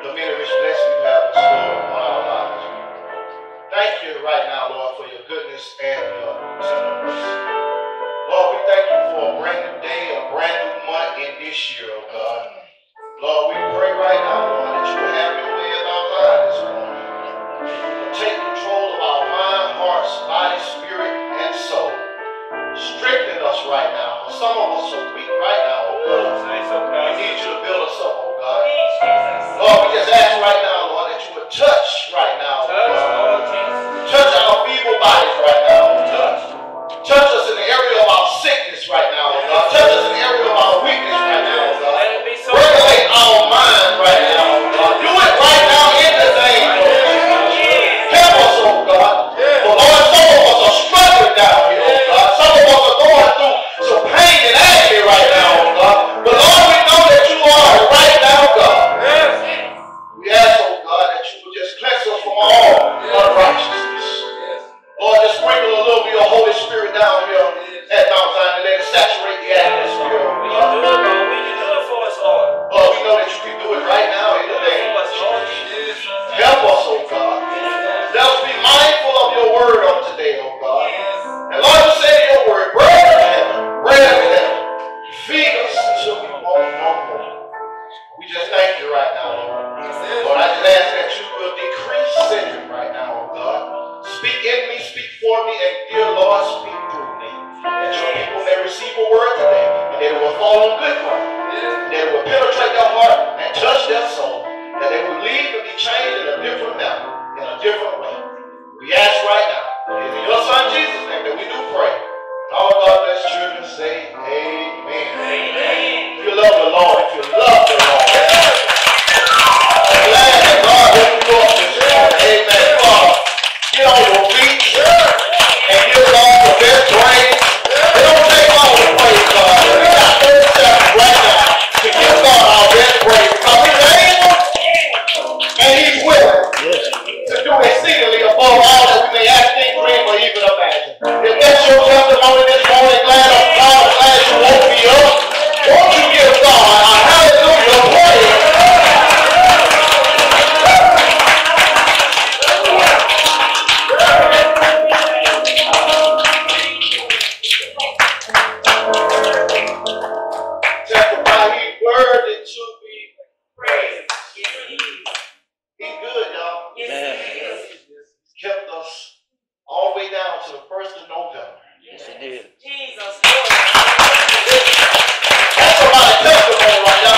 the many rich blessings you have in store on our lives. Thank you right now, Lord, for your goodness and your tender mercy. Lord, we thank you for a brand new day, a brand new month in this year, oh God. Lord, we pray right now, Lord, that you will have your way in our lives this morning. Take control of our mind, hearts, body, spirit, and soul. Strengthen us right now. For some of us are weak right now, oh God. We need you to build us up, oh God. Lord, we just ask right now, Lord, that you would touch right now, oh God. Touch our feeble bodies right now, oh God. Touch us in the area of our sickness right now, oh God. Touch us in the area of our weakness right now, oh God. Regulate our minds right now, oh God. Do it right now in the name of Jesus. Help us, oh God. For Lord, some of us are struggling down here, oh God. Some of us are going through some pain and agony right now, oh God. But Lord, we know that you are right now, God. We ask, oh God, that you would just cleanse us from all unrighteousness. Lord, just sprinkle a little bit of Holy Spirit down here at Mount Zion and let it saturate the atmosphere, oh God. Lord, we know that you can do it right now in the name of Jesus. Help us, oh God. Let us be mindful of your word on today, oh God. And Lord, you say in your word, bread of heaven, feed us until we want no more. We just thank you right now, Lord. Lord, I just ask that you will decrease Cedric right now, oh God. Speak in me, speak for me, and dear Lord, speak through me. That your people may receive a word today, and that it will fall on good ground. That it will penetrate their heart and touch their soul. That they will leave and be changed in a different manner, in a different way. We ask right now, in your Son Jesus' name, that we do pray. All God bless children say amen. Amen. If you love the Lord, if you love the Lord, I'm glad that God woke you up this morning. Amen. Father, get on your feet and give God the best praise. It don't take long to praise God. We got 30 seconds right now to give God our best praise because He's able and He's willing to do exceedingly above all that we may ask, think, dream, or even imagine. If that's your testimony this morning, glad you woke me up. Won't you give God a hallelujah praise? Testify, He's worthy to be praised. He's good, y'all. He's kept us all the way down to the 1st of November. Yes, it did. Jesus. That's somebody's testimony right now.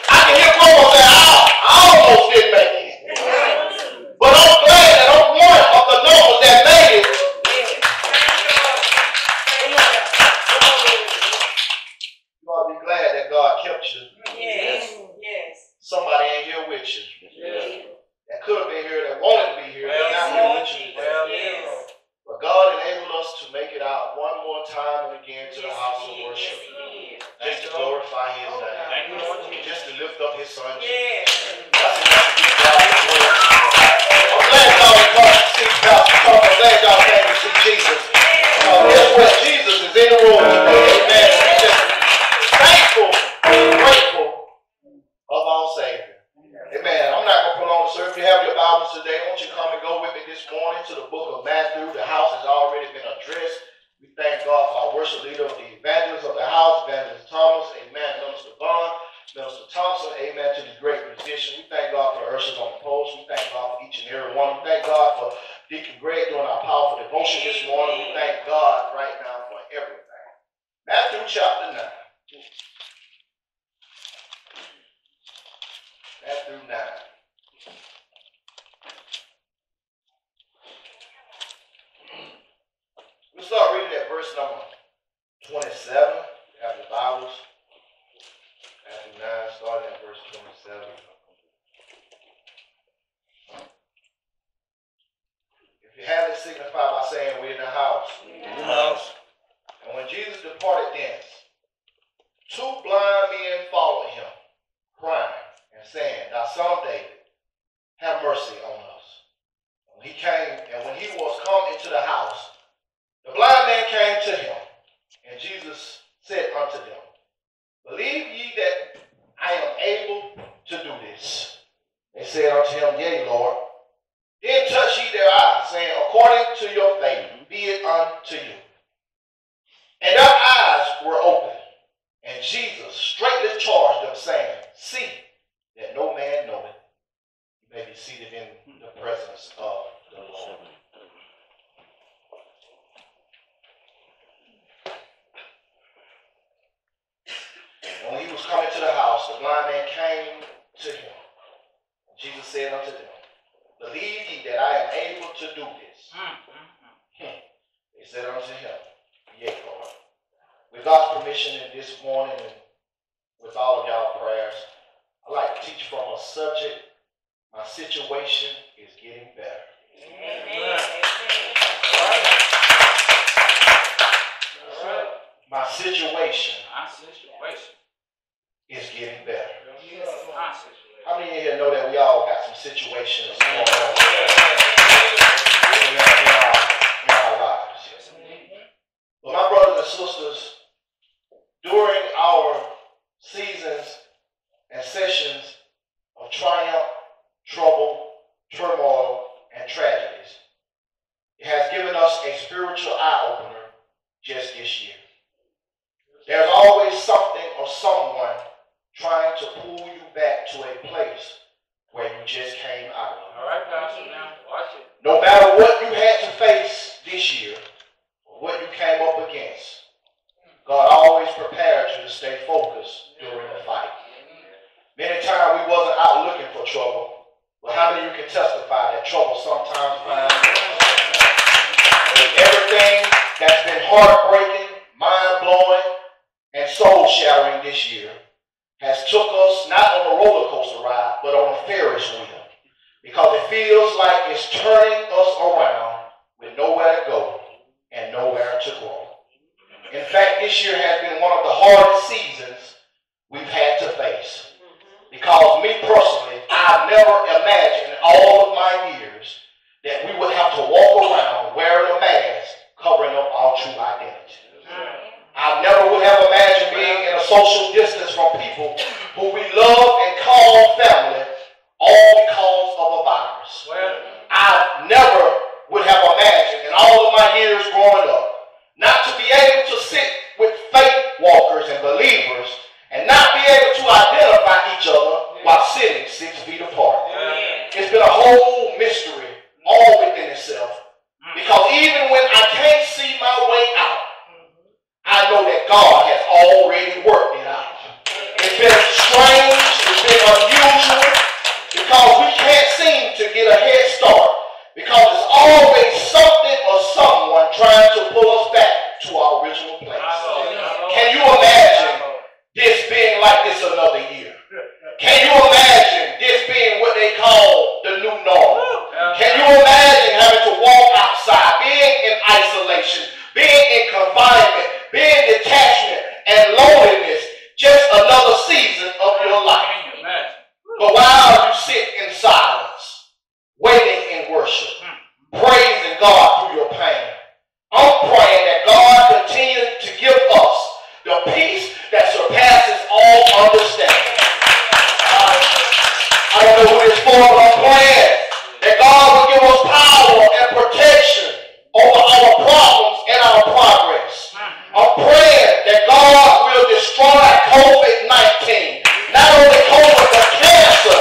I can hear people say, I almost didn't make it. But I'm glad that I'm one of the numbers that made it. You ought to be glad that God kept you. Yes. Somebody ain't here with you. That could have been here, that wanted to be here, but not here with you today. But God enabled us to make it out one more time and again to the house of worship. Just to glorify His name. Just to lift up His Son Jesus. That's enough to give God the praise. I'm glad y'all came to see Pastor Tom. I'm glad y'all came to see Jesus. Guess what? Jesus is in the room today. Amen. We're just thankful and grateful of our Savior. Amen. I'm not going to prolong the service. If you have your Bibles today, I want you to come and go with me this morning to the book of Matthew. The house has already been addressed. We thank God for our worship leader, the evangelist of the house, Evangelist Thomas. Amen. Minister Bond, Minister Thompson. Amen. To the great musician. We thank God for the ushers on the post. We thank God for each and every one. We thank God for Deacon Greg doing our powerful devotion this morning. We thank God right now for everything. Matthew chapter 9. Matthew 9. We'll start reading at verse number 27. Have your Bibles. Matthew 9, starting at verse 27. If you have it, signify by saying we're in the house. In the house. And when Jesus departed thence, 2 blind men followed him, crying and saying, Thou son of David, have mercy on us. When he was come into the house, the blind man came to him, and Jesus said unto them, Believe ye that I am able to do this? said unto him, Yea, Lord. Then touched he their eyes, saying, According to your faith, be it unto you. And their eyes were open. And Jesus straightly charged them, saying, See that no man knoweth. You may be seated in the presence of the Lord. And when he was coming to the house, the blind man came to him. And Jesus said unto them, Believe ye that I am able to do this? They said unto him, Yea, Lord. With God's permission, in this morning, and with all of y'all prayers, I'd like to teach from a subject, my situation is getting better. Amen. My situation is getting better. How many of you here know that we all got some situations going on in our lives? But my brothers and sisters, during our seasons and sessions of triumph, trouble, turmoil, and tragedies, it has given us a spiritual eye-opener just this year. There's always something or someone trying to pull you back to a place where you just came out of. All right, Pastor, now watch it. No matter what you had to face this year, or what you came up against, God always prepared you to stay focused during the fight. Many times we wasn't out looking for trouble, but how many of you can testify that trouble sometimes finds us? Everything that's been heartbreaking, mind-blowing, and soul-shattering this year has took us not on a roller coaster ride, but on a Ferris wheel. Because it feels like it's turning us around with nowhere to go and nowhere to grow. In fact, this year has been one of the hardest seasons we've had to face. Because me personally, I've never imagined in all of my years that we would have to walk around wearing a mask covering up our true identity. I never would have imagined being in a social distance from people who we love and call family, all because of a virus. I never would have imagined in all of my years growing up not to be able to sit with faith walkers and believers and not be able to identify each other while sitting 6 feet apart. It's been a whole mystery all within itself, because even when I can't see my way out, I know that God has already worked it out. It's been strange, it's been unusual, because we can't seem to get a head start, because there's always something or someone trying to pull us back to our original place. Can you imagine this being like this another year? Can you imagine this being what they call the new normal? Can you imagine having to walk outside, being in isolation, being in confinement, being detachment and loneliness, just another season of your life? But while you sit in silence, waiting in worship, praising God through your pain, I'm praying that God continue to give us the peace that surpasses all understanding. I don't know who this for, but I'm praying that God will give us power and protection over our problems and our progress. I'm praying that God will destroy COVID-19, not only COVID, but cancer,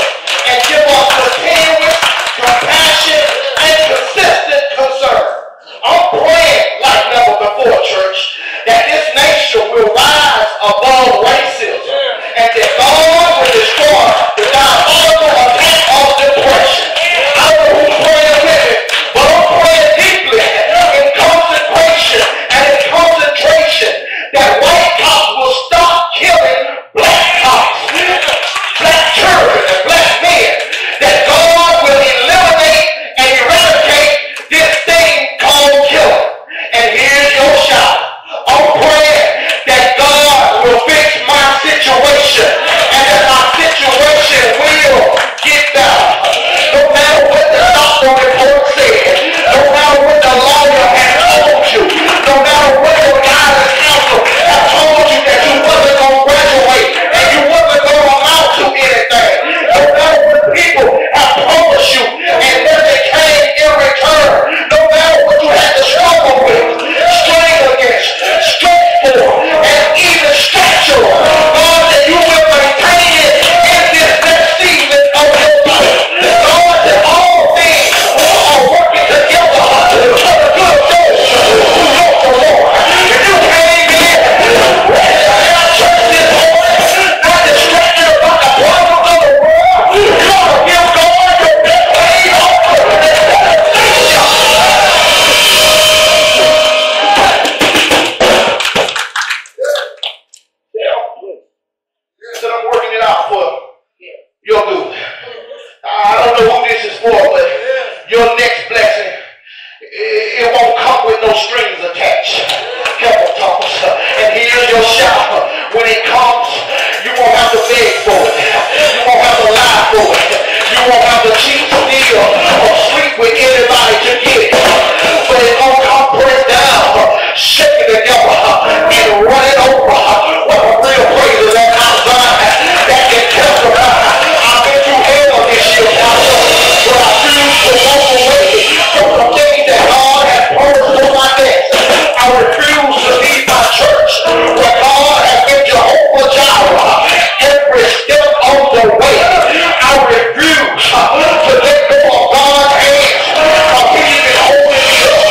and give us continuous compassion and consistent concern. I'm praying like never before, church, that this nation will rise above racism, and that God will destroy the diabolical attack of the know who this is for, but your next blessing, it won't come with no strings attached. Help them, Thomas. And here's your shout. When it comes, you won't have to beg for it. You won't have to lie for it. You won't have to cheat, steal, or sleep with anybody to get it. But it's going to come pressed down, shake it together, and run it over. What a real praise is that outside that can testify. I've been through hell this year, Pastor, but I choose to walk away from the things that God has promised on my desk. I refuse to leave my church where God has been Jehovah Jireh every step of the way. I refuse to let go of God's hands of He's been holding me up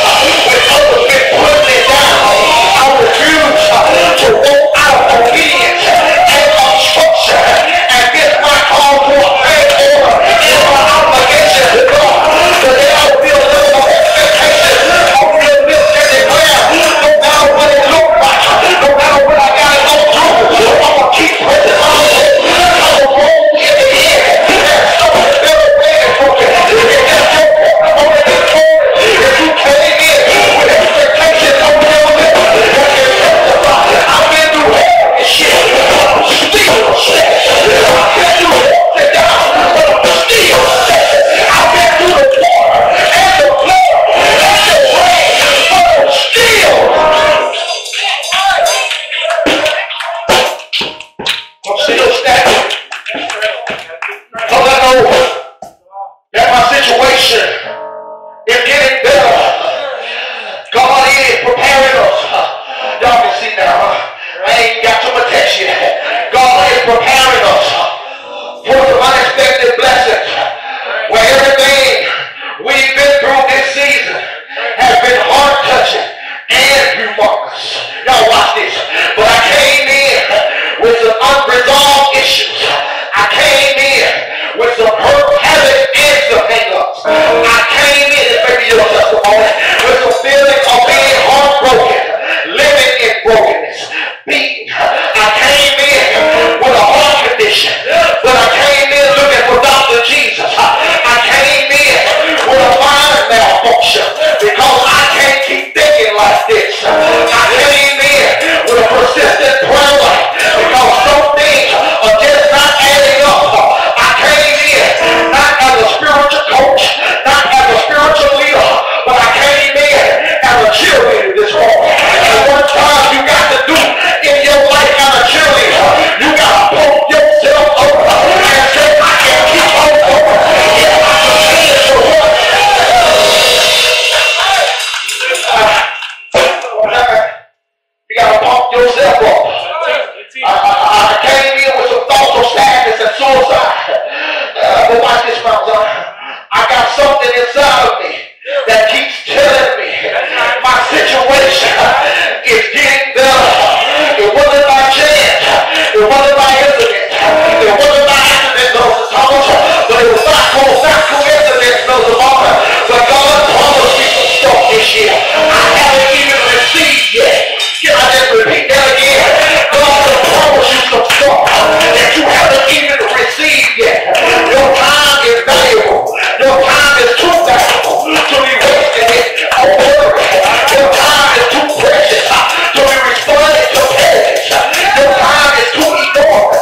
when others been putting me down. I refuse to walk out of obedience and obstruction and miss my call to a faith order and my obligation to God. But there will be a level of expectation of real lips and declare, no matter what it looks like, no matter what I got to go through, I'm going to keep pressing my way. I'm going to roll in the end. There's something better waiting for me. If that's your testimony this morning, if you came in with expectation of real lips, you can testify. I've been through hell and shit, but I'm still set. I've been through ups and downs, but I'm still set. I've been through the water and the flood and the rain, but I'm still standing. Because I know that my situation is getting better. God is preparing us. Y'all can see now. I ain't got too much text yet. God is preparing us for some unexpected blessings. Where everything we've been through this season has been heart-touching and humongous. Y'all watch this. But I came in with some unresolved issues. I came in with some hurt habits and some hang-ups. I came in, this may be your testimony, with some feelings of being heartbroken, living in brokenness, beaten. I came in with a heart condition, but I came in looking for Dr. Jesus. I came in with a mind malfunction because I can't keep thinking like this. I came in with a persistent prayer life because some things are just not adding up. I came in not as a spiritual coach, not as a spiritual leader, but I came in as a cheerleader this morning. And one time you got to do in your life as a cheerleader, you got to pump yourself up and say, I can keep on going. If I continue to run. You got to pump yourself up. I came in with some thoughts of sadness and suicide. But watch this, Mount Zion. I got something inside of me that keeps telling me my situation is getting better. It wasn't by chance. It wasn't by incident. It wasn't by accident, Mr. Thomas. But it was not coincidence, Mr. Martin. But God promised me some stuff this year I haven't even received yet. Can I just repeat that again? God has promised you some stuff that you haven't even received yet. Your time is valuable. Your time is too valuable to be wasting it on worry. Your time is too precious to be responding to parents. Your time is too enormous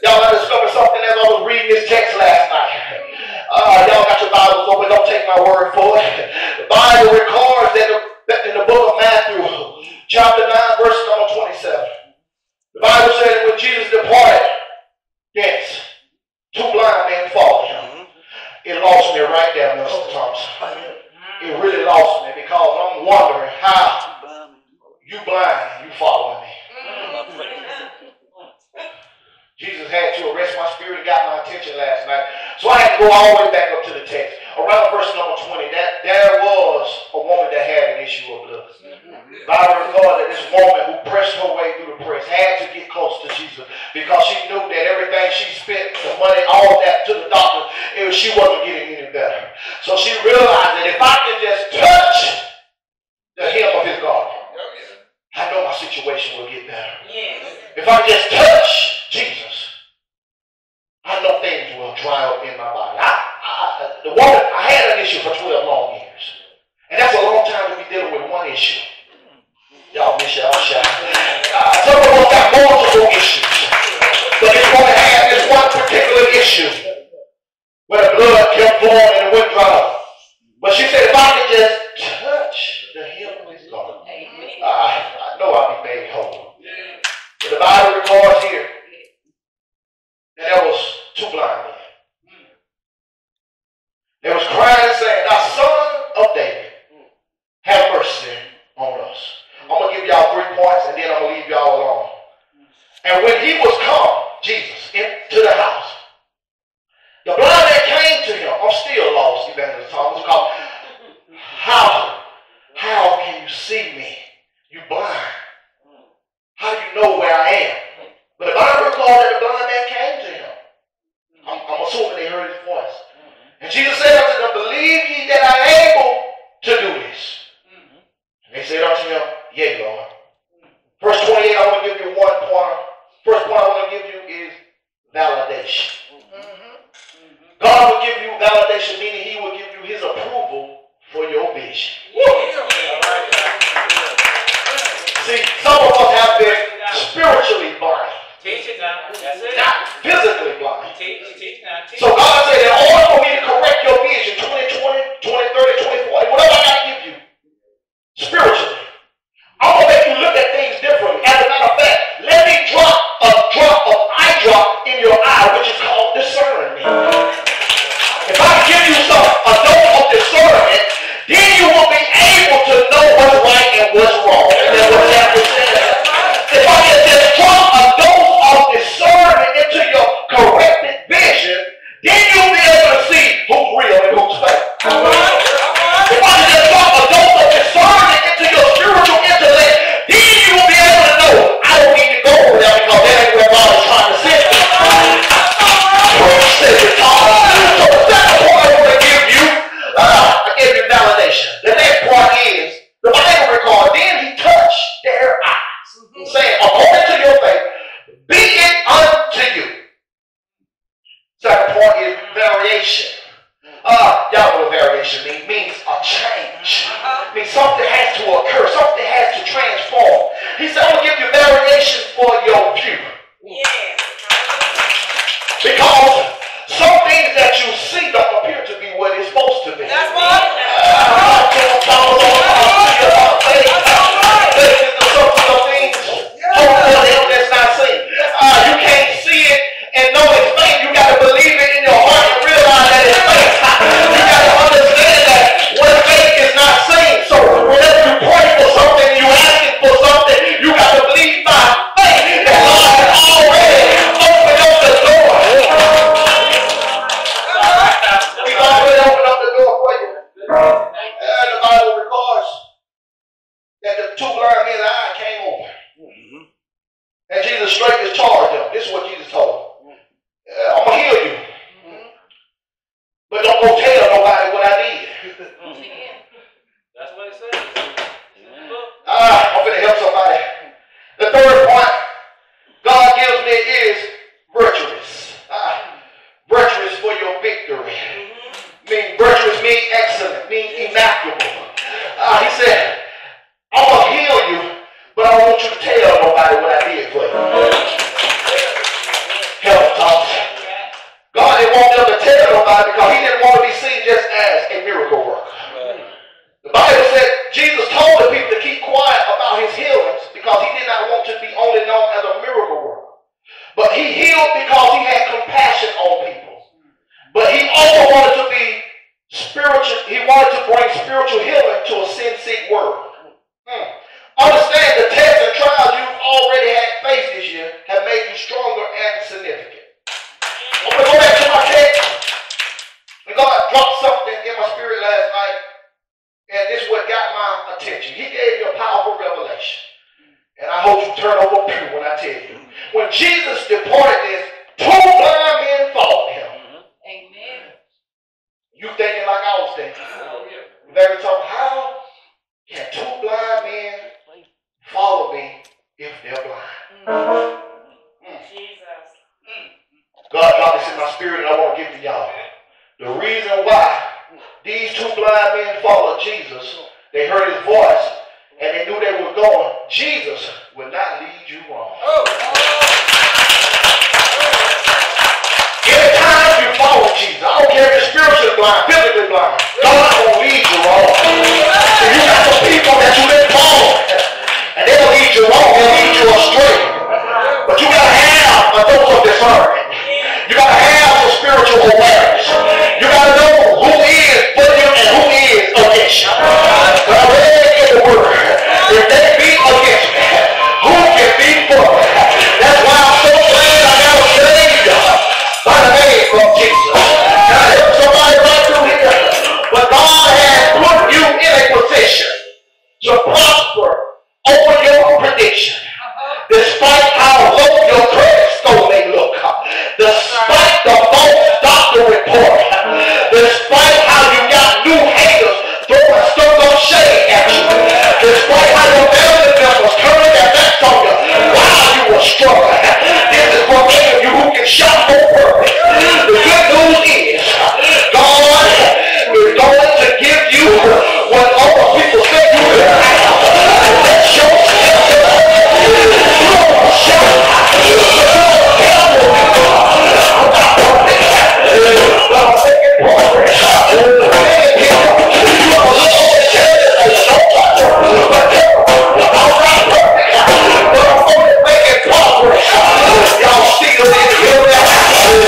Y'all, I discovered something as I was reading this text last night. Y'all got your Bibles open. Don't take my word for it. The Bible records that in the book of Matthew, chapter 9, verse number 27. The Bible said that when Jesus departed, yes, two blind men followed him. It lost me right there, Mr. Thompson. It really lost me because I'm wondering how you blind and you following me. Jesus had to arrest my spirit and got my attention last night. So I had to go all the way back up to the text. Around verse number 20, that there was a woman that had an issue of blood. The Bible records that this woman who pressed her way through the press had to get close to Jesus because she knew that everything she spent, the money, all that to the doctor, she wasn't getting any better. So she realized that if I can just touch the hem of his garment, I know my situation will get better. If I just touch Jesus, I know things will dry up in my body. The woman, I had an issue for 12 long years. And that's a long time to be dealing with one issue. Y'all miss y'all shot. Some of us got multiple issues. But this woman had this one particular issue where the blood kept flowing and it wouldn't dry up. But she said, if I could just touch the hem of his garment, I know I'll be made whole. But the Bible records here that there was two blind men. They was crying and saying, "Thou Son of David, have mercy on us." I'm going to give y'all 3 points and then I'm going to leave y'all alone. And when he was come, Jesus, into the house, the blind man came to him. I'm still lost, Evangelist Thomas, because how can you see me? You blind. How do you know where I am? But the Bible records that the blind man came to him. I'm assuming they heard his voice. And Jesus said unto them, "Believe ye that I am able to do this?" And they said unto him, "Yea, Lord." Verse 28, I want to give you 1 point. First point I want to give you is validation. God will give you validation, meaning he will give you his approval for your vision. See, some of us have been spiritually blind. Teach it now. That's it. Not physically blind. Teach now. So God said, in order for me to correct your vision, 2020, 2030, 2040, whatever I got to give you, spiritually, I'm going to make you look at things differently. As a matter of fact, let me drop a drop of eye drop in your eye, which is called discernment. If I give you a dose of discernment, then you will be able to know what's right and what's wrong. And that's what chapter says. If I can just drop a dose of discernment into your corrected vision, then you'll be able to see who's real and who's fake. If I can just drop a dose of discernment into your spiritual intellect, then you will be able to know I don't need to go over there because that ain't where God is trying to send me. Cedric, so the second point I want to give you, I gave you validation. The next part is, the Bible records, then he touched their eyes, saying, according to your faith, be it unto you. Second point is variation. Y'all know what variation means. It means a change. It means something has to occur. Something has to transform. He said, I'm going to give you variation for your view. Because some things that you see don't appear to be what it's supposed to be. That's right. Faith is the substance of things hoped for, the evidence not seen. You can't see it and know it's faith. You got to believe it in your heart and realize that it's faith. You got to understand that when faith is not seen. So whenever you pray for something, you asking for something, you got to believe by faith that God has already opened up the door. he healed because he had compassion on people. But he also wanted to be spiritual. He wanted to bring spiritual healing to a sin-sick world. Understand the tests and trials you've already had faced this year have made you stronger and significant. I'm going to go back to my text. And God dropped something in my spirit last night. And this is what got my attention. He gave me a powerful revelation. And I hope you turn over pew when I tell you. When Jesus departed this, 2 blind men followed him. Amen. You thinking like I was thinking. Very talk, how can 2 blind men follow me if they're blind? Jesus. God dropped this in my spirit and I want to give to y'all. The reason why these 2 blind men followed Jesus, they heard his voice and they knew they were going. Jesus will not lead you wrong. Anytime you follow Jesus, I don't care if you're spiritually blind, physically blind, God won't lead you wrong. So you got some people that you've been following, and they'll lead you wrong, they'll lead you astray. But you got to have a dose of discernment. You got to have some spiritual awareness. You got to know who is for you and who is against you. But I read in the word, if they be against me, who can be for me? That's why I'm so glad I got a Savior by the name of Jesus. Can I help somebody right through here? But God has put you in a position to prosper over your prediction. Despite how low your credit score may look, despite the false doctor report, despite how you got new haters throwing stuff of shade at you, despite how your family members turning their backs on you while you were struggling. This is for any of you who can shout for purpose. The good news is God is going to give you what other people say you will have. Let yourself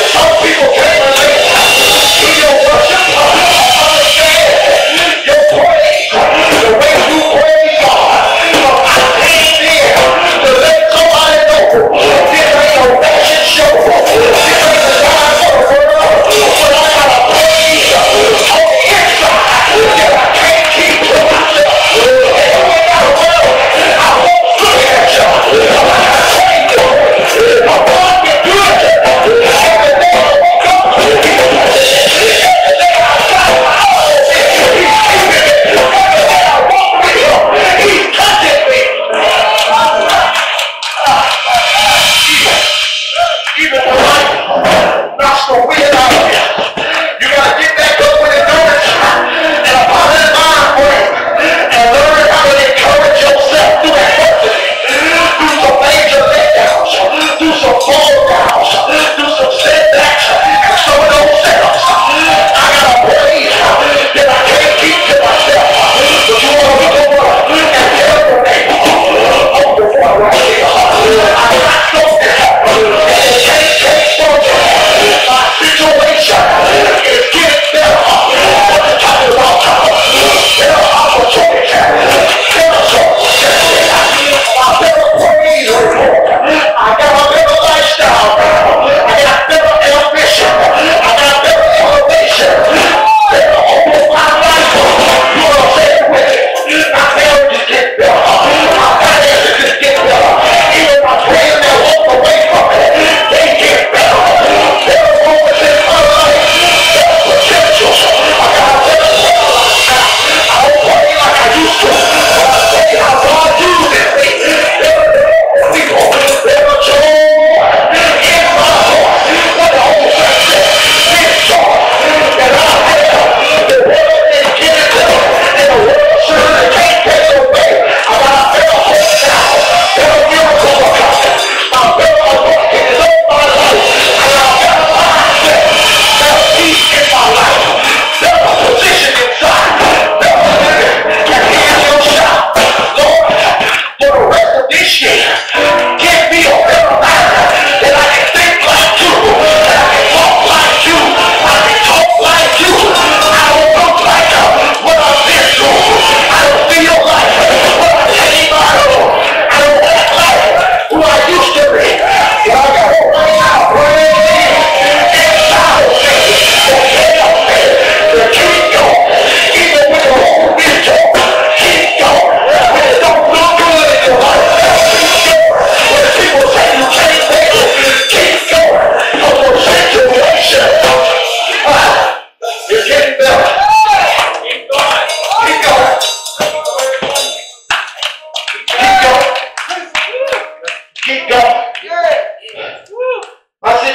some people can't relate to your worship. Understand your praise, the way you praise God. So I came here to let somebody know this ain't no fashion show. This ain't the time for the world. But I got a praise on the inside that I can't keep to myself. And when I will, I won't look at you. I praise you. My God been good. Every day I woke up. Every day I got my own. He's keeping me. Every day I walk with him. He's touching me. Even when life knocks the wind out of you, you gotta get back up with endurance and a positive mind frame and learn how to encourage yourself through adversity, through some major letdowns, through some fall downs, through some setbacks, and some of those setups. I got a praise that I can't keep to myself. But you want to go up and tell your neighbor, oh, the boy right here, I got something, and it can't change my situation.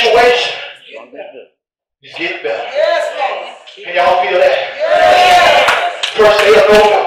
situation is getting better. Yes, Lord. Can y'all feel that? Yes. First they don't know